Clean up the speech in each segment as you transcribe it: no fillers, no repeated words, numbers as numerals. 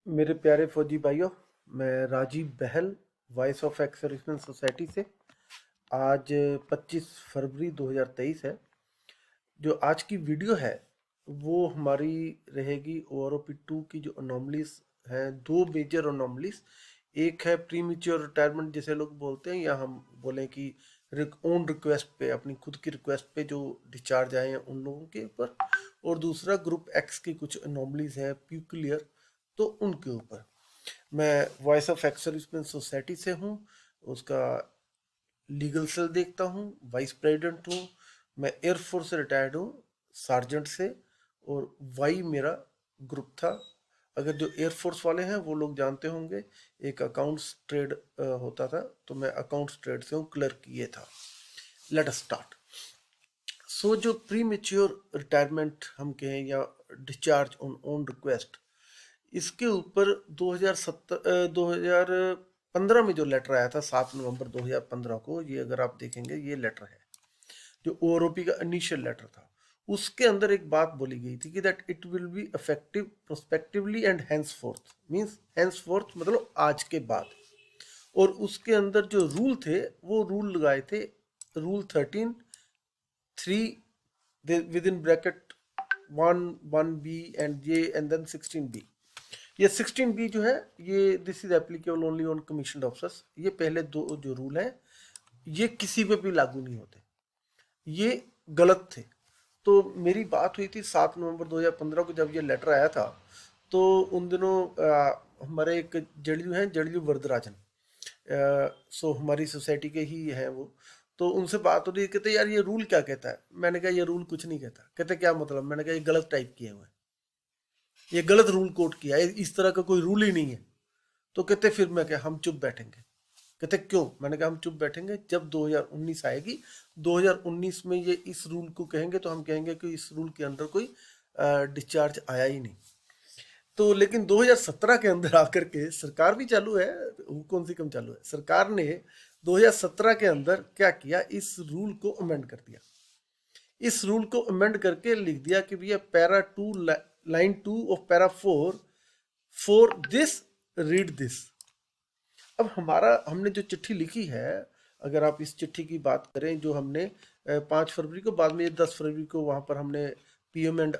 मेरे प्यारे फौजी भाइयों, मैं Rajiv Bahal voice of ex serviceman society से। आज 25 फरवरी 2023 है। जो आज की वीडियो है वो हमारी रहेगी OROP 2 की जो अनोमलीज हैं, दो मेजर अनोमलीज। एक है प्री मेच्योर रिटायरमेंट जिसे लोग बोलते हैं, या हम बोलें कि ओन रिक्वेस्ट पे, अपनी खुद की रिक्वेस्ट पे जो डिस्चार्ज आए हैं उन लोगों के ऊपर। और दूसरा ग्रुप एक्स की कुछ अनोमलीज हैं प्यूक्लियर, तो उनके ऊपर। मैं voice of ex serviceman society से हूँ, उसका लीगल सेल देखता हूँ, वाइस प्रेसिडेंट हूँ। मैं एयरफोर्स से रिटायर्ड हूँ, सार्जेंट से। और वाई मेरा ग्रुप था। अगर जो एयरफोर्स वाले हैं वो लोग जानते होंगे, एक अकाउंट्स ट्रेड होता था, तो मैं अकाउंट्स ट्रेड से हूँ, क्लर्क ये था। Let us start. सो जो प्री मेच्योर रिटायरमेंट हम कहें या डिस्चार्ज ऑन ओन रिक्वेस्ट, इसके ऊपर 2015 में जो लेटर आया था 7 नवंबर 2015 को, ये अगर आप देखेंगे ये लेटर है जो OROP का इनिशियल लेटर था। उसके अंदर एक बात बोली गई थी कि that it will be effective prospectively and henceforth, means henceforth मतलब आज के बाद। और उसके अंदर जो रूल थे वो रूल लगाए थे, rule 13(3) with in bracket 1(1)(b) and ये एंड देन 16(b). ये 16(b) जो है, ये this is applicable only on commission officers. ये पहले दो जो रूल हैं ये किसी पे भी लागू नहीं होते, ये गलत थे। तो मेरी बात हुई थी 7 नवंबर 2015 को, जब ये लेटर आया था। तो उन दिनों हमारे एक जड़यू हैं, जड़यू वरदराजन, सो हमारी सोसाइटी के ही हैं वो। तो उनसे बात हो रही है, कहते यार ये रूल क्या कहता है। मैंने कहा ये रूल कुछ नहीं कहता। कहते क्या मतलब। मैंने कहा ये गलत टाइप किए हुए हैं, ये गलत रूल कोट किया है, इस तरह का कोई रूल ही नहीं है। तो कहते फिर मैं क्या, हम चुप बैठेंगे। कहते क्यों। मैंने कहा हम चुप बैठेंगे जब 2019 आएगी, 2019 में ये इस रूल को कहेंगे तो हम कहेंगे कि इस रूल के अंदर कोई डिस्चार्ज आया ही नहीं। तो लेकिन 2017 के अंदर आकर के सरकार भी चालू है, कौन सी कम चालू है, सरकार ने 2017 के अंदर क्या किया, इस रूल को अमेंड कर दिया। इस रूल को अमेंड करके लिख दिया कि भैया para 2 line 2 of para 4 for this read this. अब हमने जो चिट्ठी लिखी है, अगर आप इस चिट्ठी की बात करें जो हमने 5 फरवरी को, बाद में ये 10 फरवरी को वहाँ पर हमने PM एंड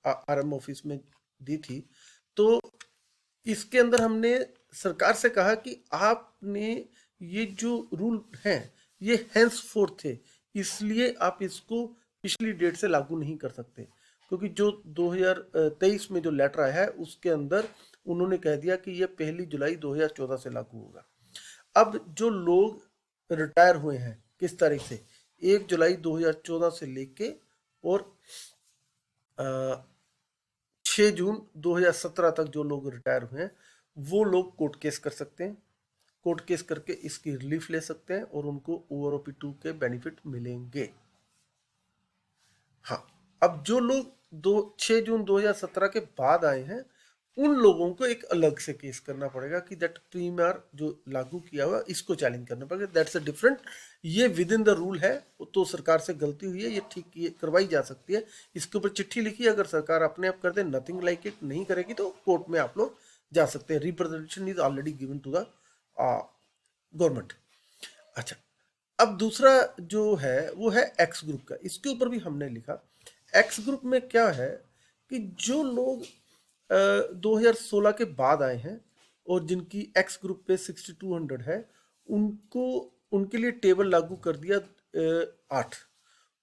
RM ऑफिस में दी थी। तो इसके अंदर हमने सरकार से कहा कि आपने ये जो रूल हैं ये हैंस फोर्थ थे, इसलिए आप इसको पिछली डेट से लागू नहीं कर सकते। क्योंकि जो 2023 में जो लेटर आया है उसके अंदर उन्होंने कह दिया कि ये 1 जुलाई 2014 से लागू होगा। अब जो लोग रिटायर हुए हैं किस तारीख से, 1 जुलाई 2014 से लेके और 6 जून 2017 तक जो लोग रिटायर हुए हैं वो लोग कोर्ट केस कर सकते हैं। कोर्ट केस करके इसकी रिलीफ ले सकते हैं और उनको OROP 2 के बेनिफिट मिलेंगे। हाँ, अब जो लोग 6 जून 2017 के बाद आए हैं उन लोगों को एक अलग से केस करना पड़ेगा कि दैट प्रीमियर जो लागू किया हुआ इसको चैलेंज करना पड़ेगा। That's a different. ये विद इन द रूल है, तो सरकार से गलती हुई है, ये ठीक करवाई जा सकती है। इसके ऊपर चिट्ठी लिखी, अगर सरकार अपने आप कर दे, नथिंग लाइक इट, नहीं करेगी तो कोर्ट में आप लोग जा सकते हैं। Representation is already given to the government. अच्छा, अब दूसरा जो है वो है एक्स ग्रुप का। इसके ऊपर भी हमने लिखा। एक्स ग्रुप में क्या है कि जो लोग 2016 के बाद आए हैं और जिनकी एक्स ग्रुप पे 6200 है, उनको उनके लिए टेबल लागू कर दिया 8।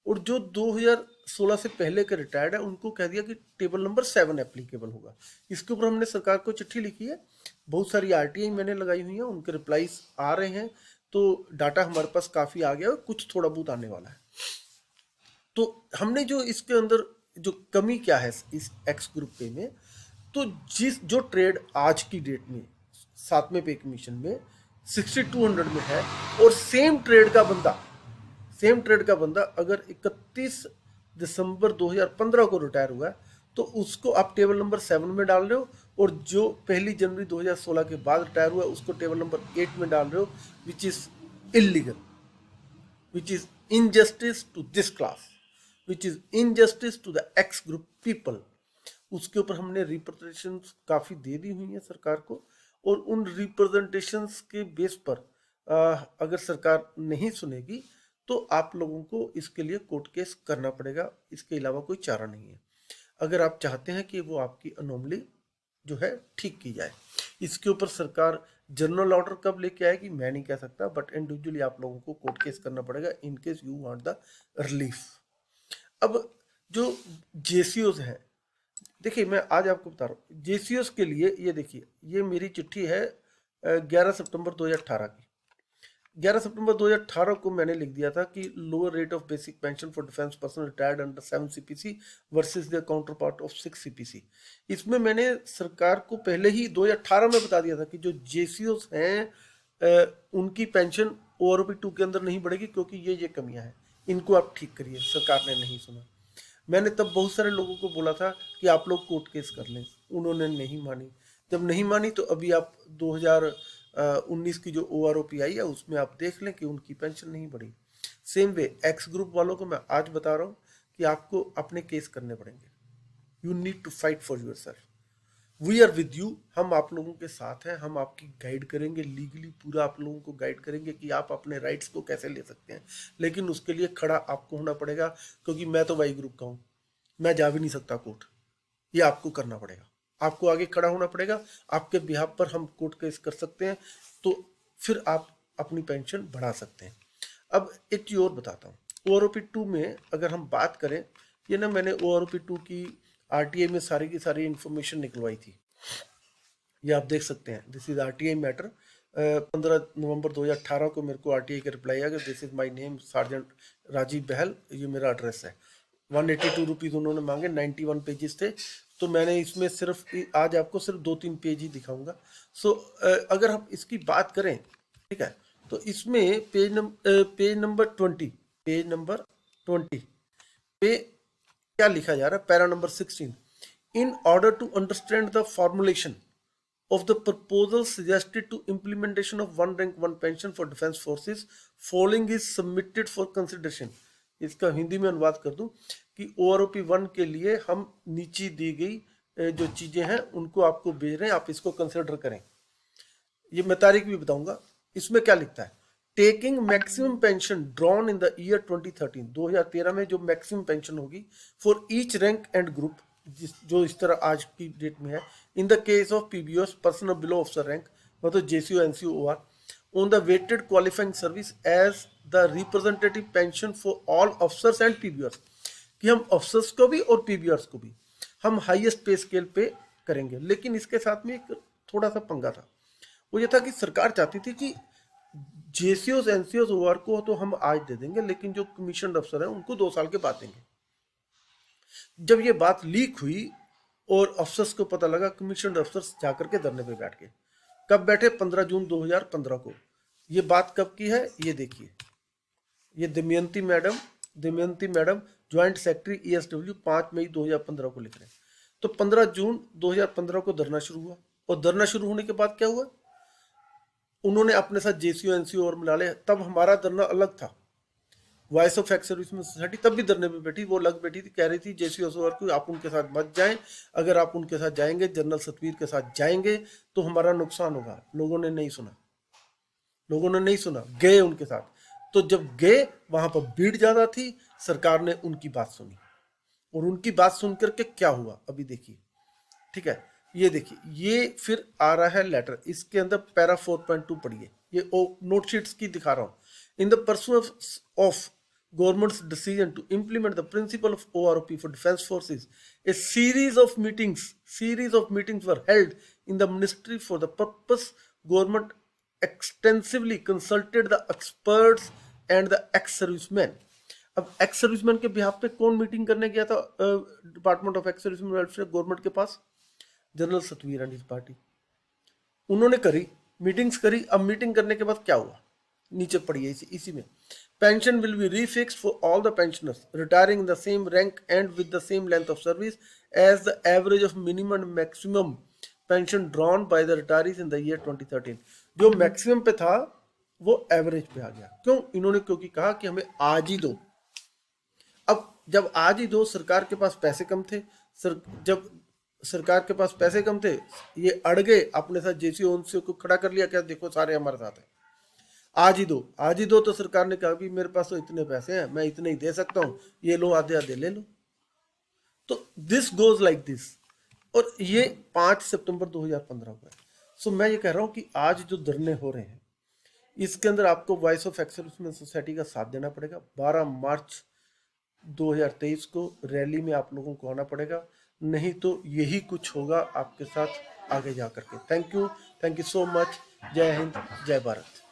और जो 2016 से पहले के रिटायर्ड है उनको कह दिया कि टेबल नंबर 7 एप्लीकेबल होगा। इसके ऊपर हमने सरकार को चिट्ठी लिखी है, बहुत सारी RTI मैंने लगाई हुई है, उनके रिप्लाईज आ रहे हैं। तो डाटा हमारे पास काफ़ी आ गया है, कुछ थोड़ा बहुत आने वाला है। तो हमने जो इसके अंदर जो कमी क्या है इस एक्स ग्रुप पे में, तो जो ट्रेड आज की डेट में 7वें पे कमीशन में 6200 में है, और सेम ट्रेड का बंदा अगर 31 दिसंबर 2015 को रिटायर हुआ है तो उसको आप टेबल नंबर 7 में डाल रहे हो, और जो 1 जनवरी 2016 के बाद रिटायर हुआ है उसको टेबल नंबर 8 में डाल रहे हो, which is illegal, which is injustice to this class, which is injustice to the X group people. उसके ऊपर हमने रिप्रेजेंटेशन काफ़ी दे दी हुई है सरकार को, और उन रिप्रेजेंटेशंस के बेस पर अगर सरकार नहीं सुनेगी तो आप लोगों को इसके लिए कोर्ट केस करना पड़ेगा, इसके अलावा कोई चारा नहीं है, अगर आप चाहते हैं कि वो आपकी अनोमली जो है ठीक की जाए। इसके ऊपर सरकार जनरल ऑर्डर कब लेके आएगी मैं नहीं कह सकता, बट इंडिविजुअली आप लोगों को कोर्ट केस करना पड़ेगा in case you want the relief. अब जो जेसीओज हैं, देखिए मैं आज आपको बता रहा हूँ जेसीओस के लिए, ये देखिए ये मेरी चिट्ठी है 11 सितंबर 2018 की। 11 सितंबर 2018 को मैंने लिख दिया था कि lower rate of basic pension for defence person retired under 7 CPC versus the counter part of 6 CPC. इसमें मैंने सरकार को पहले ही 2018 में बता दिया था कि जो जेसीओस हैं उनकी पेंशन ओआरओपी 2 के अंदर नहीं बढ़ेगी, क्योंकि ये कमियां हैं, इनको आप ठीक करिए। सरकार ने नहीं सुना। मैंने तब बहुत सारे लोगों को बोला था कि आप लोग कोर्ट केस कर लें, उन्होंने नहीं मानी। जब नहीं मानी तो अभी आप 2019 की जो ओआरओपी आई है उसमें आप देख लें कि उनकी पेंशन नहीं बढ़ी। सेम वे एक्स ग्रुप वालों को मैं आज बता रहा हूँ कि आपको अपने केस करने पड़ेंगे। You need to fight for yourself. We are with you, हम आप लोगों के साथ हैं, हम आपकी गाइड करेंगे लीगली, पूरा आप लोगों को गाइड करेंगे कि आप अपने राइट्स को कैसे ले सकते हैं। लेकिन उसके लिए खड़ा आपको होना पड़ेगा, क्योंकि मैं तो वाई ग्रुप का हूँ, मैं जा भी नहीं सकता कोर्ट, ये आपको करना पड़ेगा, आपको आगे खड़ा होना पड़ेगा। आपके बिहाफ पर हम कोर्ट केस कर सकते हैं, तो फिर आप अपनी पेंशन बढ़ा सकते हैं। अब एक चीज और बताता हूँ, ओआरओपी 2 में अगर हम बात करें, ये ना मैंने ओआरओपी 2 की आरटीआई में सारी की सारी इंफॉर्मेशन निकलवाई थी, ये आप देख सकते हैं। This is RTI matter. 15 नवंबर 2018 को मेरे को आरटीआई का रिप्लाई आ गया, this is my name sergeant Rajiv Bahal, ये मेरा एड्रेस है। 182 रुपीज़ उन्होंने मांगे, 91 पेजेस थे, तो मैंने इसमें सिर्फ आज आपको सिर्फ 2-3 पेज ही दिखाऊंगा। सो अगर हम इसकी बात करें, ठीक है, तो इसमें पेज नंबर 20 पे क्या लिखा जा रहा है, para number 16, in order to understand the formulation of the proposal suggested to implementation of one rank one pension for defense forces following is submitted for consideration। इसका हिंदी में अनुवाद कर दूं कि ओआरओपी 1 के लिए हम नीचे दी गई जो चीजें हैं उनको आपको भेज रहे हैं, आप इसको कंसिडर करें। ये मैं तारीख भी बताऊंगा। इसमें क्या लिखता है, taking maximum pension drawn in the year 2013 में जो मैक्सिमम पेंशन होगी for each rank and group, जो इस तरह आज की डेट में है, in the case of PBOs person below officer rank, मतलब JCO NCO OR, on the weighted qualifying service as the representative pension for all officers and PBOs, कि हम ऑफिसर्स को भी और पीबीओस को भी हम हाईएस्ट पे स्केल पे करेंगे। लेकिन इसके साथ में एक थोड़ा सा पंगा था, वो ये था कि सरकार चाहती थी कि जेसीओस एनसीओस ओआर को तो हम आज दे देंगे, लेकिन जो कमीशन अफसर हैं उनको 2 साल के बाद देंगे। जब ये बात लीक हुई और अफसर्स को पता लगा, कमीशन अफसर्स जाकर के धरने पे बैठ गए। कब बैठे, 15 जून 2015 को। ये बात कब की है, ये देखिए, ये दमयंती मैडम ज्वाइंट सेक्रेटरी ईएसडब्ल्यू 5 मई 2015 को लिख रहे हैं। तो 15 जून 2015 को धरना शुरू हुआ, और धरना शुरू होने के बाद क्या हुआ, उन्होंने अपने साथ जेसीओ एनसीओ और मिला ले। तब हमारा धरना अलग था, voice of ex serviceman society तब भी धरने पे बैठी, वो लग बैठी थी, कह रही थी जेसीओ को आप उनके साथ मत जाएं, अगर आप उनके साथ जाएंगे, जनरल सतवीर के साथ जाएंगे तो हमारा नुकसान होगा। लोगों ने नहीं सुना, गए उनके साथ। तो जब गए वहां पर भीड़ ज्यादा थी, सरकार ने उनकी बात सुनी, और उनकी बात सुन करके क्या हुआ अभी देखिए, ठीक है। ये देखिए, ये फिर आ रहा है लेटर, इसके अंदर पैरा 4.2 पढ़िए, ये नोटशीट्स की दिखा रहा हूं। In the pursuance of government's decision to implement the principle of ORP for defense forces, a series of meetings were held in the ministry for the purpose. Government extensively consulted the experts and the ex-servicemen। अब ex serviceman के behalf पे कौन meeting करने गया था department of ex serviceman welfare government के पास, general Satvir and his party. उन्होंने करी मीटिंग्स करी। अब मीटिंग करने के बाद क्या हुआ, नीचे पढ़िए इसी में, pension will be refixed for all the pensioners retiring in the same rank and with the same length of service as the average of minimum and maximum pension drawn by the retirees in the year 2013। जो maximum पे था वो average पे आ गया। क्यों, इन्होंने क्योंकि कहा कि हमें आज ही दो। अब जब आज ही दो, सरकार के पास पैसे कम थे, सर जब सरकार के पास पैसे कम थे, ये अड़ गए, अपने साथ जेसी ओनसी को खड़ा कर लिया, क्या देखो सारे हमारे साथ हैं, आज ही दो, आज ही दो। तो सरकार ने कहा कि मेरे पास तो इतने पैसे हैं, मैं इतने ही दे सकता हूँ, ये लो आधे आधे ले लो। तो दिस गोज लाइक दिस। और ये 5 सितंबर 2015 को है। सो मैं ये कह रहा हूँ कि आज जो धरने हो रहे हैं, इसके अंदर आपको वॉइस ऑफ एक्सर्विसमैन सोसाइटी का साथ देना पड़ेगा। 12 मार्च 2023 को रैली में आप लोगों को आना पड़ेगा, नहीं तो यही कुछ होगा आपके साथ आगे जा करके। Thank you so much. जय हिंद, जय भारत।